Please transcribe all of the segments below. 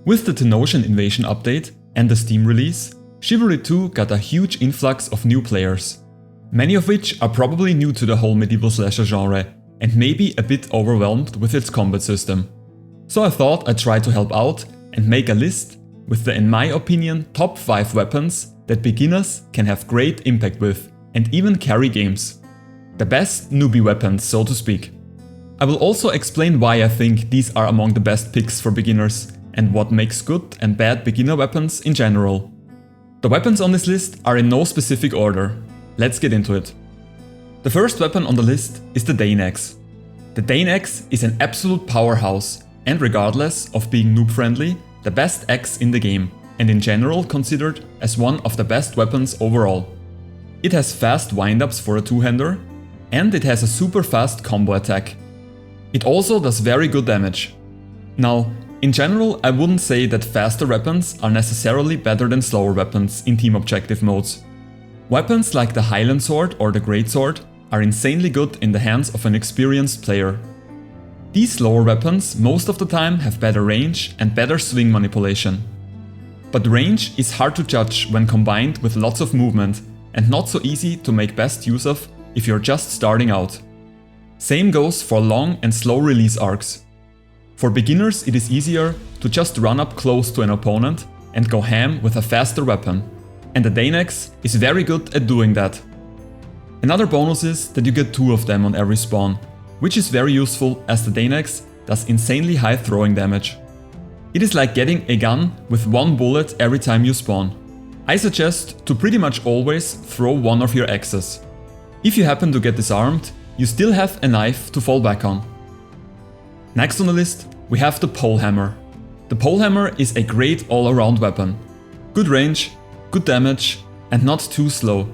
With the Tenosian Invasion update and the Steam release, Chivalry 2 got a huge influx of new players, many of which are probably new to the whole medieval slasher genre and maybe a bit overwhelmed with its combat system. So I thought I'd try to help out and make a list with the, in my opinion, top 5 weapons that beginners can have great impact with and even carry games. The best newbie weapons, so to speak. I will also explain why I think these are among the best picks for beginners and what makes good and bad beginner weapons in general. The weapons on this list are in no specific order. Let's get into it. The first weapon on the list is the DANE axe. The DANE axe is an absolute powerhouse and, regardless of being noob friendly, the best axe in the game and in general considered as one of the best weapons overall. It has fast windups for a two-hander and it has a super fast combo attack. It also does very good damage. Now, in general, I wouldn't say that faster weapons are necessarily better than slower weapons in team objective modes. Weapons like the Highland Sword or the Greatsword are insanely good in the hands of an experienced player. These slower weapons most of the time have better range and better swing manipulation. But range is hard to judge when combined with lots of movement and not so easy to make best use of if you're just starting out. Same goes for long and slow release arcs. For beginners it is easier to just run up close to an opponent and go ham with a faster weapon, and the DANE axe is very good at doing that. Another bonus is that you get 2 of them on every spawn, which is very useful as the DANE axe does insanely high throwing damage. It is like getting a gun with 1 bullet every time you spawn. I suggest to pretty much always throw one of your axes. If you happen to get disarmed, you still have a knife to fall back on. Next on the list, we have the polehammer. The polehammer is a great all-around weapon. Good range, good damage, and not too slow.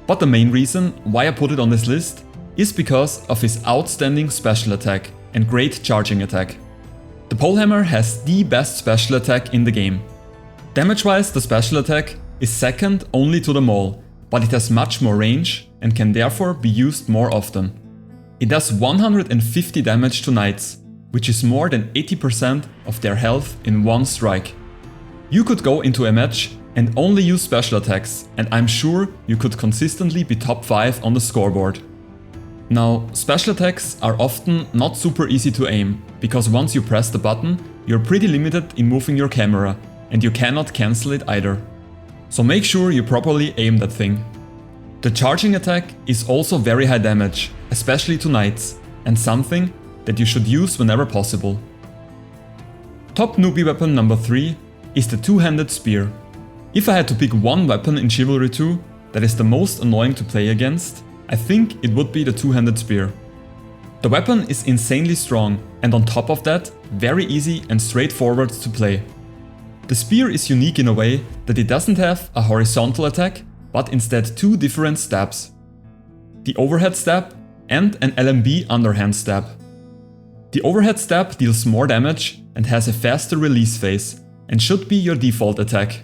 But the main reason why I put it on this list is because of his outstanding special attack and great charging attack. The polehammer has the best special attack in the game. Damage-wise, the special attack is second only to the maul, but it has much more range and can therefore be used more often. It does 150 damage to knights, which is more than 80% of their health in one strike. You could go into a match and only use special attacks, and I'm sure you could consistently be top 5 on the scoreboard. Now, special attacks are often not super easy to aim, because once you press the button, you're pretty limited in moving your camera, and you cannot cancel it either. So make sure you properly aim that thing. The charging attack is also very high damage, especially to knights, and something that you should use whenever possible. Top newbie weapon number 3 is the two-handed spear. If I had to pick one weapon in Chivalry 2 that is the most annoying to play against, I think it would be the two-handed spear. The weapon is insanely strong and on top of that, very easy and straightforward to play. The spear is unique in a way that it doesn't have a horizontal attack, but instead 2 different stabs. The overhead stab and an LMB underhand stab. The overhead stab deals more damage and has a faster release phase and should be your default attack.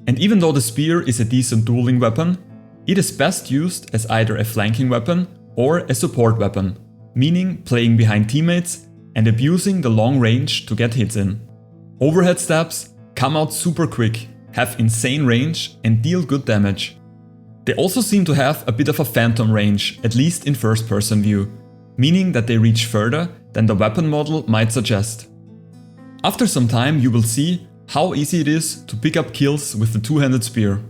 And even though the spear is a decent dueling weapon, it is best used as either a flanking weapon or a support weapon, meaning playing behind teammates and abusing the long range to get hits in. Overhead stabs come out super quick, have insane range and deal good damage. They also seem to have a bit of a phantom range, at least in first person view, meaning that they reach further than the weapon model might suggest. After some time you will see how easy it is to pick up kills with the two-handed spear.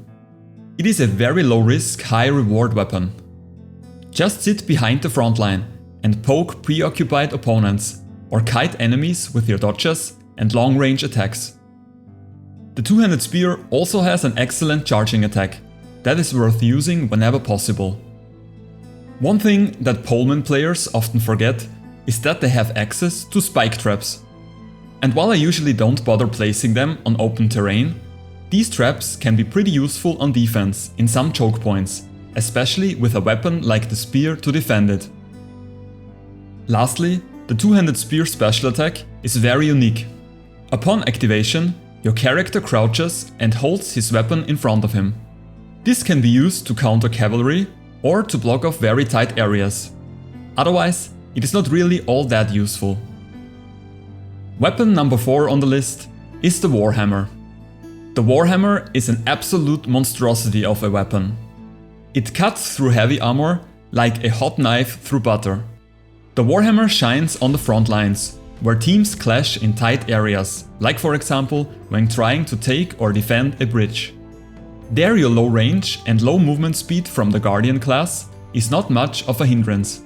It is a very low risk, high reward weapon. Just sit behind the front line and poke preoccupied opponents or kite enemies with your dodges and long range attacks. The two-handed spear also has an excellent charging attack that is worth using whenever possible. One thing that poleman players often forget is that they have access to spike traps. And while I usually don't bother placing them on open terrain, these traps can be pretty useful on defense in some choke points, especially with a weapon like the spear to defend it. Lastly, the two-handed spear special attack is very unique. Upon activation, your character crouches and holds his weapon in front of him. This can be used to counter cavalry or to block off very tight areas. Otherwise, it is not really all that useful. Weapon number 4 on the list is the WARHAMMER. The WARHAMMER is an absolute monstrosity of a weapon. It cuts through heavy armor like a hot knife through butter. The WARHAMMER shines on the front lines, where teams clash in tight areas, like for example when trying to take or defend a bridge. There your low range and low movement speed from the Guardian class is not much of a hindrance.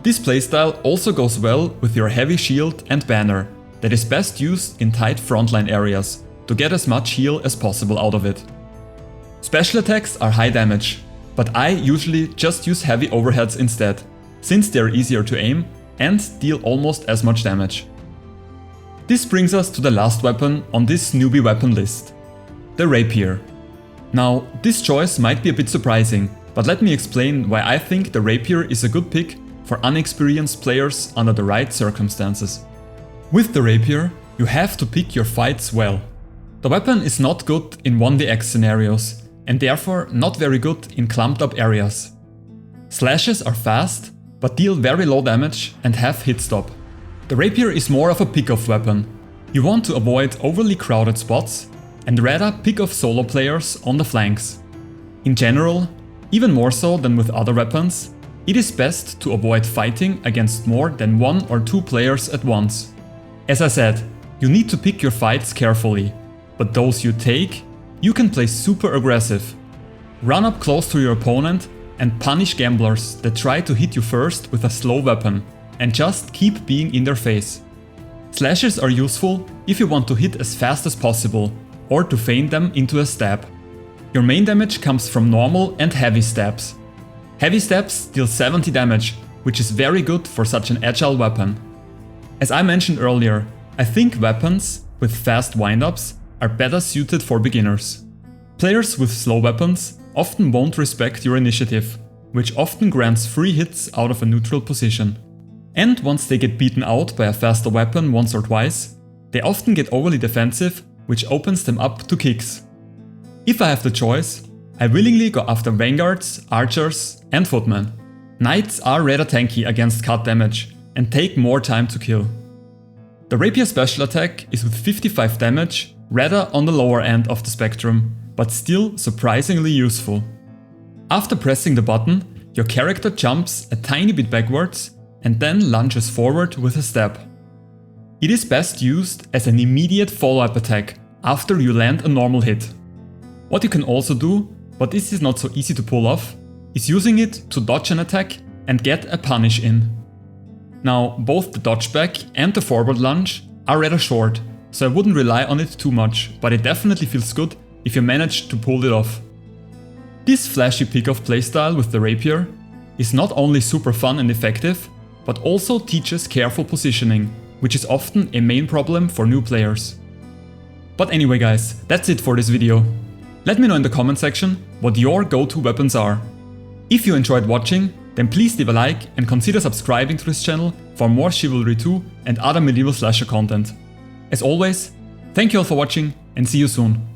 This playstyle also goes well with your heavy shield and banner that is best used in tight frontline areas to get as much heal as possible out of it. Special attacks are high damage, but I usually just use heavy overheads instead, since they are easier to aim and deal almost as much damage. This brings us to the last weapon on this newbie weapon list, the Rapier. Now, this choice might be a bit surprising, but let me explain why I think the Rapier is a good pick for unexperienced players under the right circumstances. With the Rapier, you have to pick your fights well. The weapon is not good in 1vx scenarios, and therefore not very good in clumped up areas. Slashes are fast, but deal very low damage and have hit stop. The Rapier is more of a pick-off weapon. You want to avoid overly crowded spots and rather pick off solo players on the flanks. In general, even more so than with other weapons, it is best to avoid fighting against more than 1 or 2 players at once. As I said, you need to pick your fights carefully, but those you take, you can play super aggressive. Run up close to your opponent and punish gamblers that try to hit you first with a slow weapon, and just keep being in their face. Slashes are useful if you want to hit as fast as possible, or to feint them into a stab. Your main damage comes from normal and heavy stabs. Heavy stabs deal 70 damage, which is very good for such an agile weapon. As I mentioned earlier, I think weapons with fast windups are better suited for beginners. Players with slow weapons often won't respect your initiative, which often grants free hits out of a neutral position. And once they get beaten out by a faster weapon once or twice, they often get overly defensive, which opens them up to kicks. If I have the choice, I willingly go after vanguards, archers and footmen. Knights are rather tanky against cut damage and take more time to kill. The Rapier special attack is with 55 damage, rather on the lower end of the spectrum, but still surprisingly useful. After pressing the button, your character jumps a tiny bit backwards and then lunges forward with a stab. It is best used as an immediate follow-up attack after you land a normal hit. What you can also do, but this is not so easy to pull off, is using it to dodge an attack and get a punish in. Now, both the dodge back and the forward lunge are rather short, so I wouldn't rely on it too much, but it definitely feels good if you manage to pull it off. This flashy pick-off playstyle with the Rapier is not only super fun and effective, but also teaches careful positioning, which is often a main problem for new players. But anyway guys, that's it for this video. Let me know in the comment section what your go-to weapons are. If you enjoyed watching, then please leave a like and consider subscribing to this channel for more Chivalry 2 and other medieval slasher content. As always, thank you all for watching and see you soon.